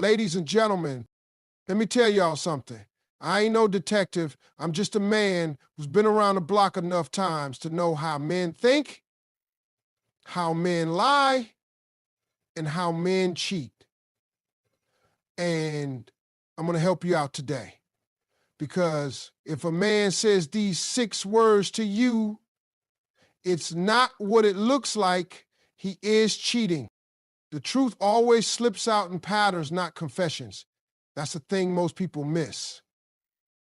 Ladies and gentlemen, let me tell y'all something. I ain't no detective. I'm just a man who's been around the block enough times to know how men think, how men lie, and how men cheat. And I'm going to help you out today. Because if a man says these 6 words to you, it's not what it looks like, he is cheating. The truth always slips out in patterns, not confessions. That's the thing most people miss.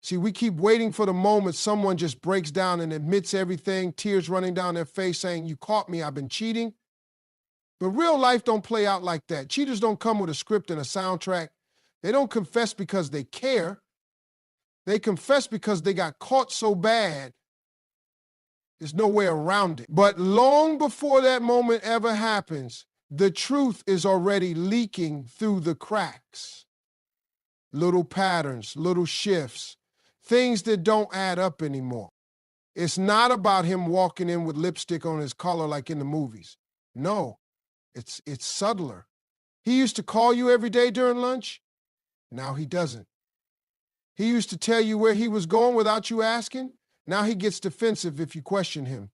See, we keep waiting for the moment someone just breaks down and admits everything, tears running down their face saying, "You caught me, I've been cheating." But real life don't play out like that. Cheaters don't come with a script and a soundtrack. They don't confess because they care. They confess because they got caught so bad, there's no way around it. But long before that moment ever happens, the truth is already leaking through the cracks. Little patterns, little shifts, things that don't add up anymore. It's not about him walking in with lipstick on his collar like in the movies. No, it's subtler. He used to call you every day during lunch. Now he doesn't. He used to tell you where he was going without you asking. Now he gets defensive if you question him.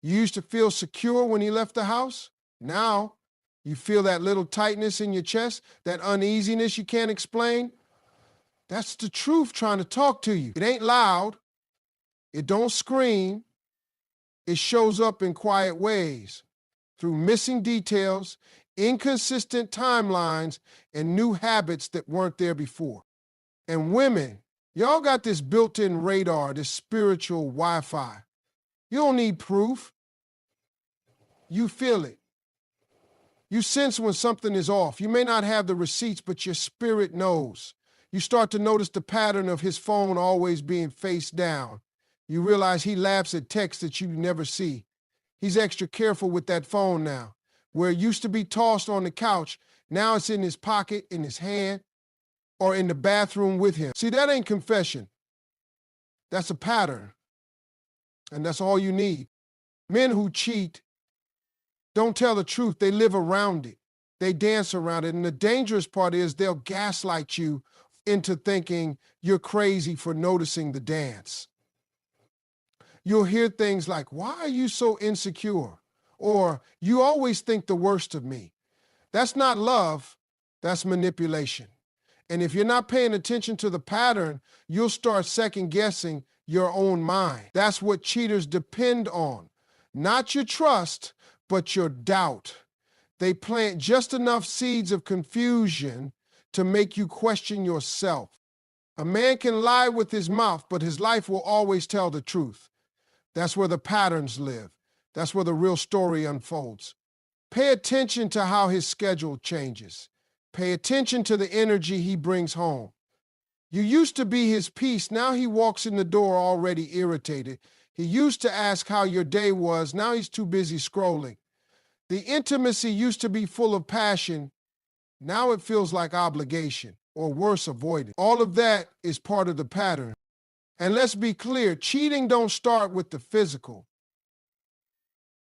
You used to feel secure when he left the house. Now you feel that little tightness in your chest, that uneasiness you can't explain. That's the truth trying to talk to you. It ain't loud. It don't scream. It shows up in quiet ways, through missing details, inconsistent timelines, and new habits that weren't there before. And women, y'all got this built-in radar, this spiritual Wi-Fi. You don't need proof. You feel it. You sense when something is off. You may not have the receipts, but your spirit knows. You start to notice the pattern of his phone always being face down. You realize he laughs at texts that you never see. He's extra careful with that phone now. Where it used to be tossed on the couch, now it's in his pocket, in his hand, or in the bathroom with him. See, that ain't confession. That's a pattern. And that's all you need. Men who cheat don't tell the truth. They live around it. They dance around it. And the dangerous part is they'll gaslight you into thinking you're crazy for noticing the dance. You'll hear things like, "Why are you so insecure?" Or, "You always think the worst of me." That's not love. That's manipulation. And if you're not paying attention to the pattern, you'll start second-guessing your own mind. That's what cheaters depend on. Not your trust, but your doubt. They plant just enough seeds of confusion to make you question yourself. A man can lie with his mouth, but his life will always tell the truth. That's where the patterns live. That's where the real story unfolds. Pay attention to how his schedule changes. Pay attention to the energy he brings home. You used to be his peace. Now he walks in the door already irritated. He used to ask how your day was. Now he's too busy scrolling. The intimacy used to be full of passion. Now it feels like obligation, or worse, avoidance. All of that is part of the pattern. And let's be clear, cheating don't start with the physical.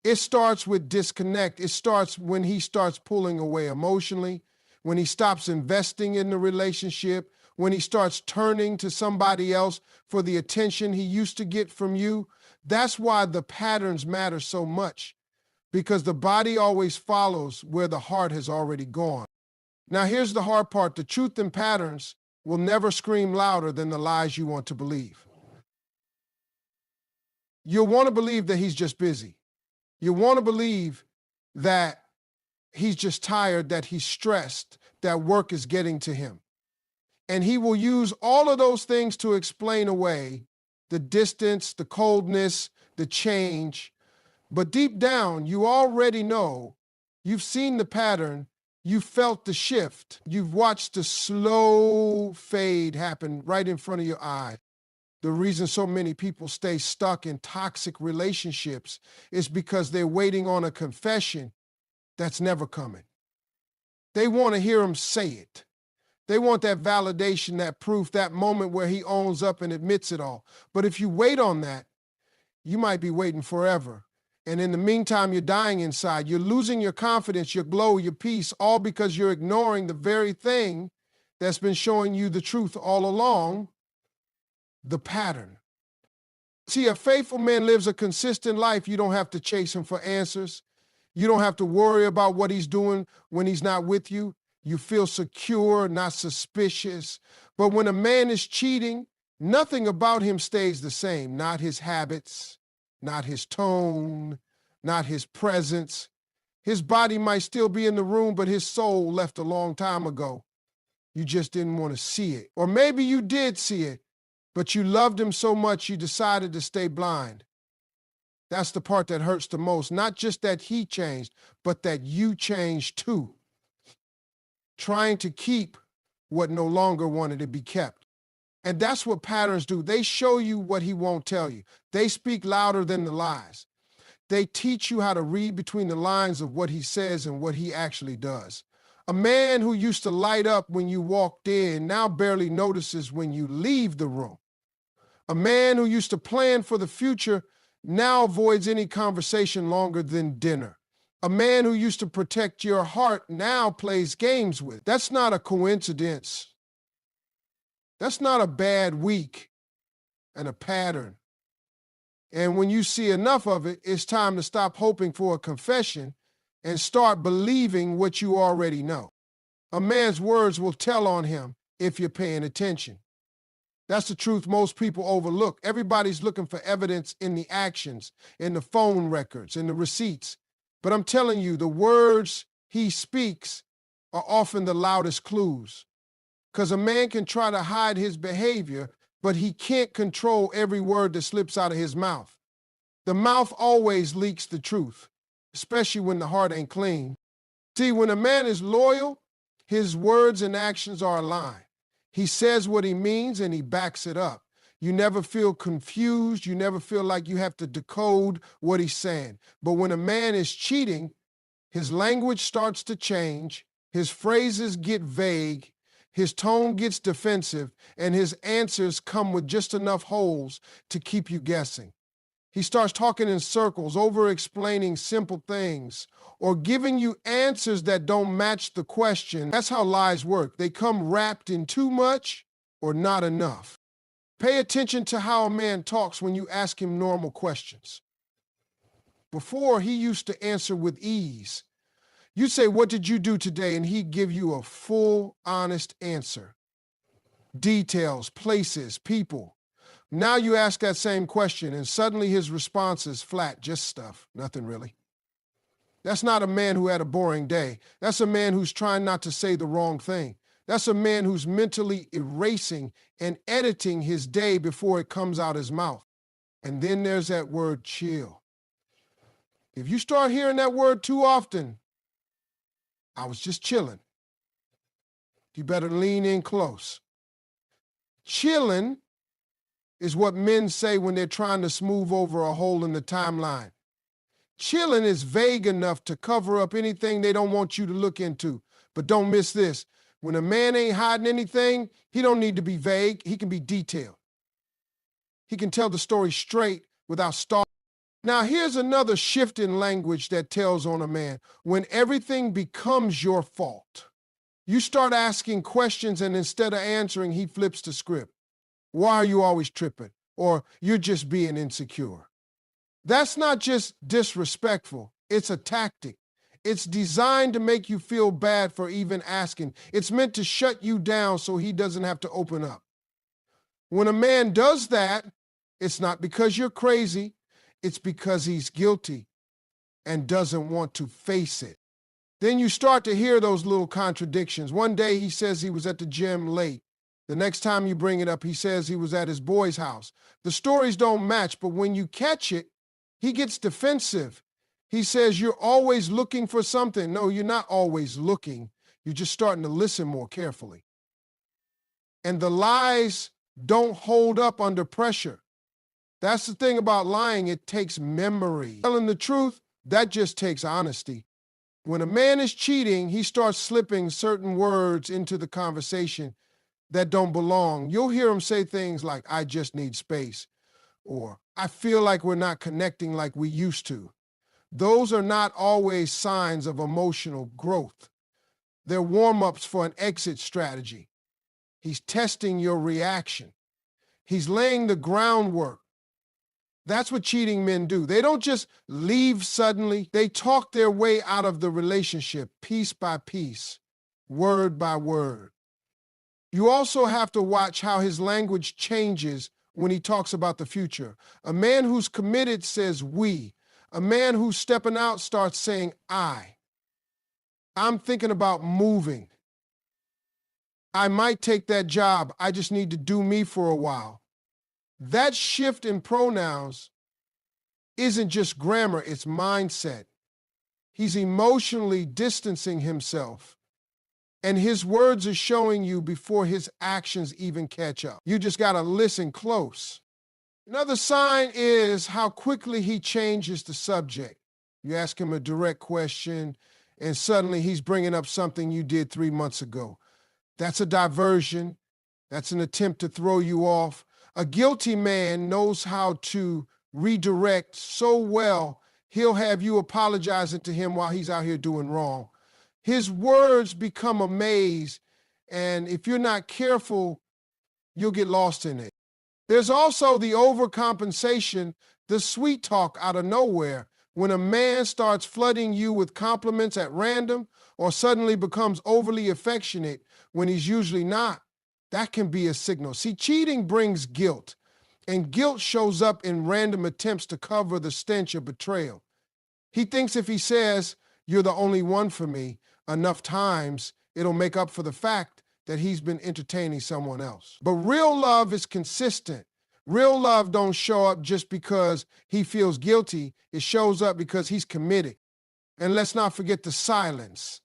It starts with disconnect. It starts when he starts pulling away emotionally, when he stops investing in the relationship, when he starts turning to somebody else for the attention he used to get from you. That's why the patterns matter so much, because the body always follows where the heart has already gone. Now, here's the hard part. The truth and patterns will never scream louder than the lies you want to believe. You'll want to believe that he's just busy. You want to believe that he's just tired, that he's stressed, that work is getting to him. And he will use all of those things to explain away the distance, the coldness, the change. But deep down, you already know, you've seen the pattern, you've felt the shift, you've watched the slow fade happen right in front of your eye. The reason so many people stay stuck in toxic relationships is because they're waiting on a confession that's never coming. They want to hear him say it. They want that validation, that proof, that moment where he owns up and admits it all. But if you wait on that, you might be waiting forever. And in the meantime, you're dying inside. You're losing your confidence, your glow, your peace, all because you're ignoring the very thing that's been showing you the truth all along, the pattern. See, a faithful man lives a consistent life. You don't have to chase him for answers. You don't have to worry about what he's doing when he's not with you. You feel secure, not suspicious. But when a man is cheating, nothing about him stays the same. Not his habits, not his tone, not his presence. His body might still be in the room, but his soul left a long time ago. You just didn't want to see it. Or maybe you did see it, but you loved him so much you decided to stay blind. That's the part that hurts the most. Not just that he changed, but that you changed too. Trying to keep what no longer wanted to be kept. And that's what patterns do. They show you what he won't tell you. They speak louder than the lies. They teach you how to read between the lines of what he says and what he actually does. A man who used to light up when you walked in now barely notices when you leave the room. A man who used to plan for the future now avoids any conversation longer than dinner. A man who used to protect your heart now plays games with. That's not a coincidence. That's not a bad week and a pattern. And when you see enough of it, it's time to stop hoping for a confession and start believing what you already know. A man's words will tell on him if you're paying attention. That's the truth most people overlook. Everybody's looking for evidence in the actions, in the phone records, in the receipts. But I'm telling you, the words he speaks are often the loudest clues. Because a man can try to hide his behavior, but he can't control every word that slips out of his mouth. The mouth always leaks the truth, especially when the heart ain't clean. See, when a man is loyal, his words and actions are aligned. He says what he means and he backs it up. You never feel confused. You never feel like you have to decode what he's saying. But when a man is cheating, his language starts to change, his phrases get vague, his tone gets defensive, and his answers come with just enough holes to keep you guessing. He starts talking in circles, over-explaining simple things, or giving you answers that don't match the question. That's how lies work. They come wrapped in too much or not enough. Pay attention to how a man talks when you ask him normal questions. Before, he used to answer with ease. You say, "What did you do today?" And he'd give you a full, honest answer. Details, places, people. Now you ask that same question, and suddenly his response is flat, just stuff, nothing really. That's not a man who had a boring day. That's a man who's trying not to say the wrong thing. That's a man who's mentally erasing and editing his day before it comes out his mouth. And then there's that word chill. If you start hearing that word too often, I was just chilling. You better lean in close. Chilling is what men say when they're trying to smooth over a hole in the timeline. Chilling is vague enough to cover up anything they don't want you to look into. But don't miss this. When a man ain't hiding anything, he don't need to be vague. He can be detailed. He can tell the story straight without stalling. Now, here's another shift in language that tells on a man. When everything becomes your fault, you start asking questions, and instead of answering, he flips the script. Why are you always tripping? Or you're just being insecure. That's not just disrespectful. It's a tactic. It's designed to make you feel bad for even asking. It's meant to shut you down so he doesn't have to open up. When a man does that, it's not because you're crazy. It's because he's guilty and doesn't want to face it. Then you start to hear those little contradictions. One day he says he was at the gym late. The next time you bring it up, he says he was at his boy's house. The stories don't match, but when you catch it, he gets defensive. He says, "You're always looking for something." No, you're not always looking. You're just starting to listen more carefully. And the lies don't hold up under pressure. That's the thing about lying. It takes memory. Telling the truth, that just takes honesty. When a man is cheating, he starts slipping certain words into the conversation that don't belong. You'll hear him say things like, "I just need space," or "I feel like we're not connecting like we used to." Those are not always signs of emotional growth. They're warm-ups for an exit strategy. He's testing your reaction. He's laying the groundwork. That's what cheating men do. They don't just leave suddenly. They talk their way out of the relationship, piece by piece, word by word. You also have to watch how his language changes when he talks about the future. A man who's committed says we. A man who's stepping out starts saying I. I'm thinking about moving. I might take that job. I just need to do me for a while. That shift in pronouns isn't just grammar, it's mindset. He's emotionally distancing himself, and his words are showing you before his actions even catch up. You just got to listen close. Another sign is how quickly he changes the subject. You ask him a direct question, and suddenly he's bringing up something you did 3 months ago. That's a diversion. That's an attempt to throw you off. A guilty man knows how to redirect so well, he'll have you apologizing to him while he's out here doing wrong. His words become a maze, and if you're not careful, you'll get lost in it. There's also the overcompensation, the sweet talk out of nowhere. When a man starts flooding you with compliments at random or suddenly becomes overly affectionate when he's usually not, that can be a signal. See, cheating brings guilt, and guilt shows up in random attempts to cover the stench of betrayal. He thinks if he says, "You're the only one for me," enough times, it'll make up for the fact that he's been entertaining someone else. But real love is consistent. Real love don't show up just because he feels guilty. It shows up because he's committed. And let's not forget the silence.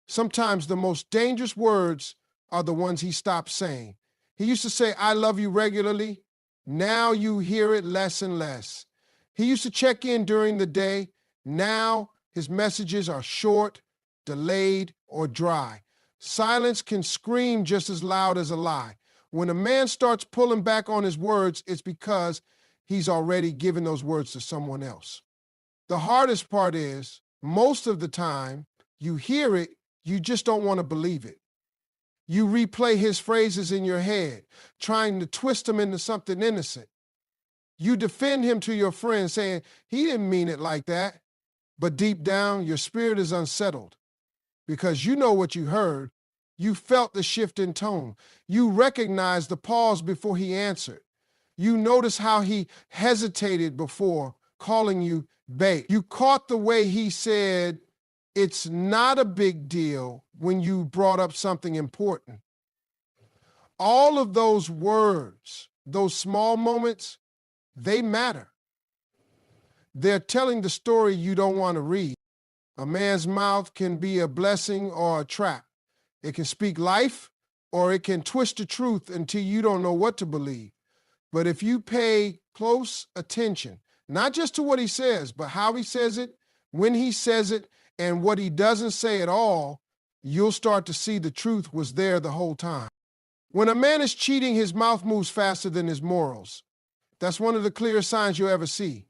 Sometimes the most dangerous words are the ones he stopped saying. He used to say, "I love you" regularly. Now you hear it less and less. He used to check in during the day. Now his messages are short, delayed, or dry. Silence can scream just as loud as a lie. When a man starts pulling back on his words, it's because he's already given those words to someone else. The hardest part is, most of the time, you hear it, you just don't want to believe it. You replay his phrases in your head, trying to twist them into something innocent. You defend him to your friends, saying, "He didn't mean it like that." But deep down, your spirit is unsettled because you know what you heard. You felt the shift in tone. You recognized the pause before he answered. You noticed how he hesitated before calling you babe. You caught the way he said, "It's not a big deal," when you brought up something important. All of those words, those small moments, they matter. They're telling the story you don't want to read. A man's mouth can be a blessing or a trap. It can speak life, or it can twist the truth until you don't know what to believe. But if you pay close attention, not just to what he says, but how he says it, when he says it, and what he doesn't say at all, you'll start to see the truth was there the whole time. When a man is cheating, his mouth moves faster than his morals. That's one of the clearest signs you'll ever see.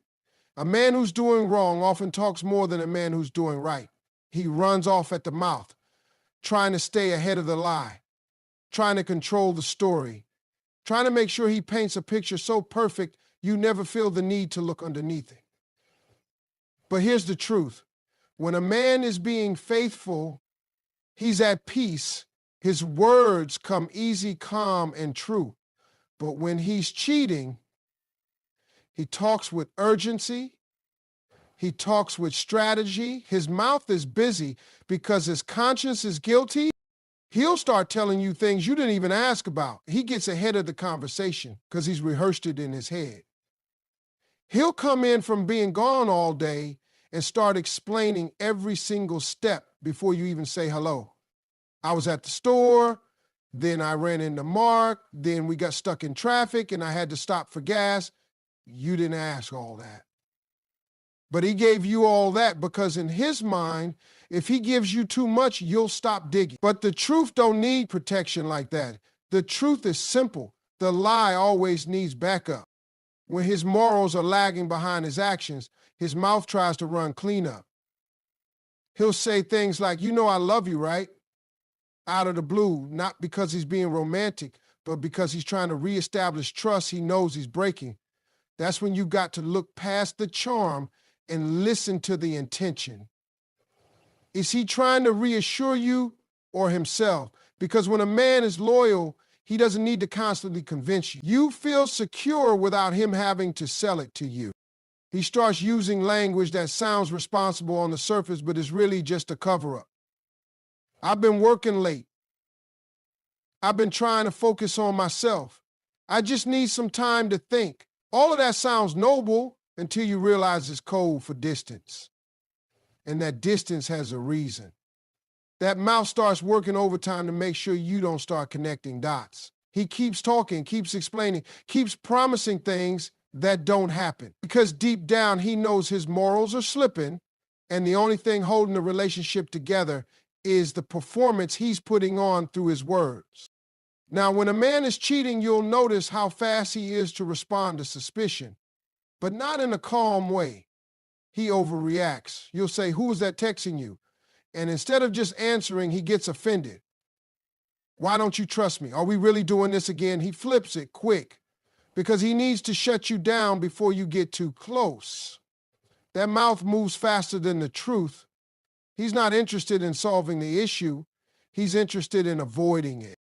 A man who's doing wrong often talks more than a man who's doing right. He runs off at the mouth, trying to stay ahead of the lie, trying to control the story, trying to make sure he paints a picture so perfect you never feel the need to look underneath it. But here's the truth. When a man is being faithful, he's at peace. His words come easy, calm, and true. But when he's cheating, he talks with urgency. He talks with strategy. His mouth is busy because his conscience is guilty. He'll start telling you things you didn't even ask about. He gets ahead of the conversation because he's rehearsed it in his head. He'll come in from being gone all day and start explaining every single step before you even say hello. I was at the store, then I ran into Mark, then we got stuck in traffic and I had to stop for gas. You didn't ask all that. But he gave you all that because in his mind, if he gives you too much, you'll stop digging. But the truth don't need protection like that. The truth is simple. The lie always needs backup. When his morals are lagging behind his actions, his mouth tries to run cleanup. He'll say things like, "You know I love you, right?" Out of the blue, not because he's being romantic, but because he's trying to reestablish trust he knows he's breaking. That's when you got to look past the charm and listen to the intention. Is he trying to reassure you or himself? Because when a man is loyal, he doesn't need to constantly convince you. You feel secure without him having to sell it to you. He starts using language that sounds responsible on the surface, but is really just a cover-up. "I've been working late. I've been trying to focus on myself. I just need some time to think." All of that sounds noble until you realize it's code for distance. And that distance has a reason. That mouth starts working overtime to make sure you don't start connecting dots. He keeps talking, keeps explaining, keeps promising things that don't happen. Because deep down, he knows his morals are slipping, and the only thing holding the relationship together is the performance he's putting on through his words. Now, when a man is cheating, you'll notice how fast he is to respond to suspicion, but not in a calm way. He overreacts. You'll say, "Who is that texting you?" And instead of just answering, he gets offended. "Why don't you trust me? Are we really doing this again?" He flips it quick because he needs to shut you down before you get too close. That mouth moves faster than the truth. He's not interested in solving the issue. He's interested in avoiding it.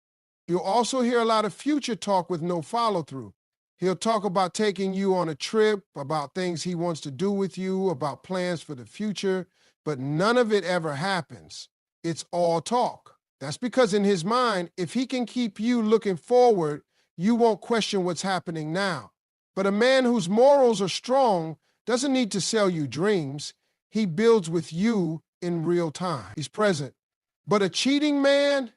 You'll also hear a lot of future talk with no follow-through. He'll talk about taking you on a trip, about things he wants to do with you, about plans for the future, but none of it ever happens. It's all talk. That's because in his mind, if he can keep you looking forward, you won't question what's happening now. But a man whose morals are strong doesn't need to sell you dreams. He builds with you in real time. He's present. But a cheating man,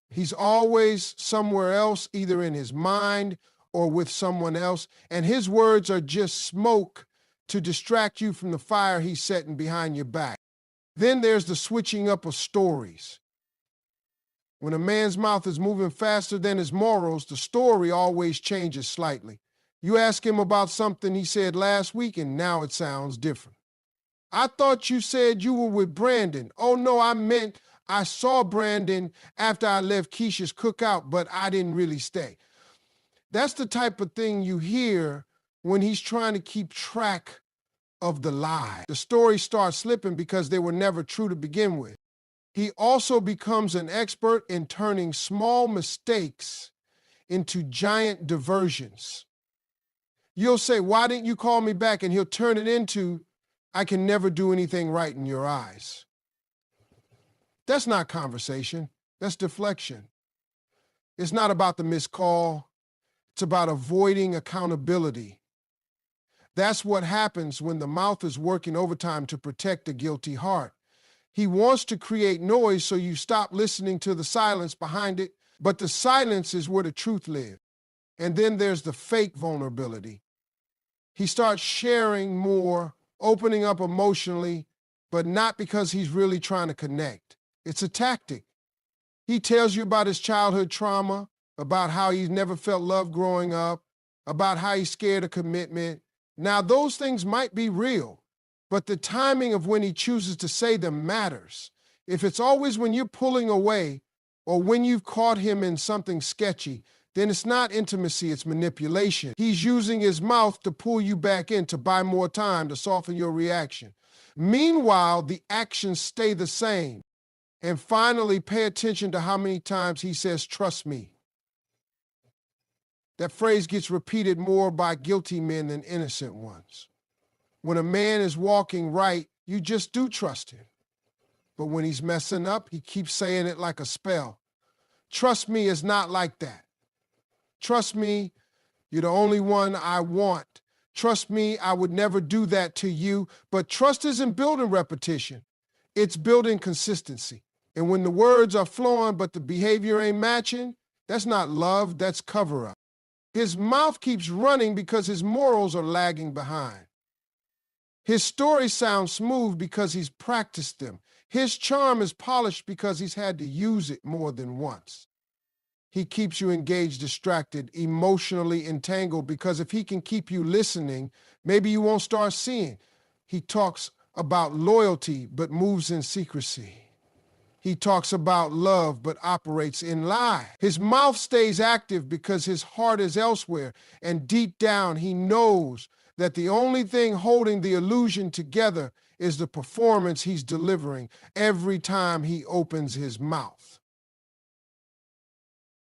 he's always somewhere else, either in his mind or with someone else, and his words are just smoke to distract you from the fire he's setting behind your back. Then there's the switching up of stories. When a man's mouth is moving faster than his morals, the story always changes slightly. You ask him about something he said last week, and now it sounds different. "I thought you said you were with Brandon." "Oh, no, I meant I saw Brandon after I left Keisha's cookout, but I didn't really stay." That's the type of thing you hear when he's trying to keep track of the lie. The story starts slipping because they were never true to begin with. He also becomes an expert in turning small mistakes into giant diversions. You'll say, "Why didn't you call me back?" And he'll turn it into, "I can never do anything right in your eyes." That's not conversation. That's deflection. It's not about the missed call. It's about avoiding accountability. That's what happens when the mouth is working overtime to protect a guilty heart. He wants to create noise so you stop listening to the silence behind it, but the silence is where the truth lives. And then there's the fake vulnerability. He starts sharing more, opening up emotionally, but not because he's really trying to connect. It's a tactic. He tells you about his childhood trauma, about how he's never felt love growing up, about how he's scared of commitment. Now, those things might be real, but the timing of when he chooses to say them matters. If it's always when you're pulling away or when you've caught him in something sketchy, then it's not intimacy, it's manipulation. He's using his mouth to pull you back in, to buy more time, to soften your reaction. Meanwhile, the actions stay the same. And finally, pay attention to how many times he says, "Trust me." That phrase gets repeated more by guilty men than innocent ones. When a man is walking right, you just do trust him. But when he's messing up, he keeps saying it like a spell. "Trust me" is not like that. "Trust me, you're the only one I want. Trust me, I would never do that to you." But trust isn't building repetition. It's building consistency. And when the words are flowing but the behavior ain't matching, that's not love, that's cover-up. His mouth keeps running because his morals are lagging behind. His stories sound smooth because he's practiced them. His charm is polished because he's had to use it more than once. He keeps you engaged, distracted, emotionally entangled, because if he can keep you listening, maybe you won't start seeing. He talks about loyalty but moves in secrecy. He talks about love but operates in lies. His mouth stays active because his heart is elsewhere, and deep down he knows that the only thing holding the illusion together is the performance he's delivering every time he opens his mouth.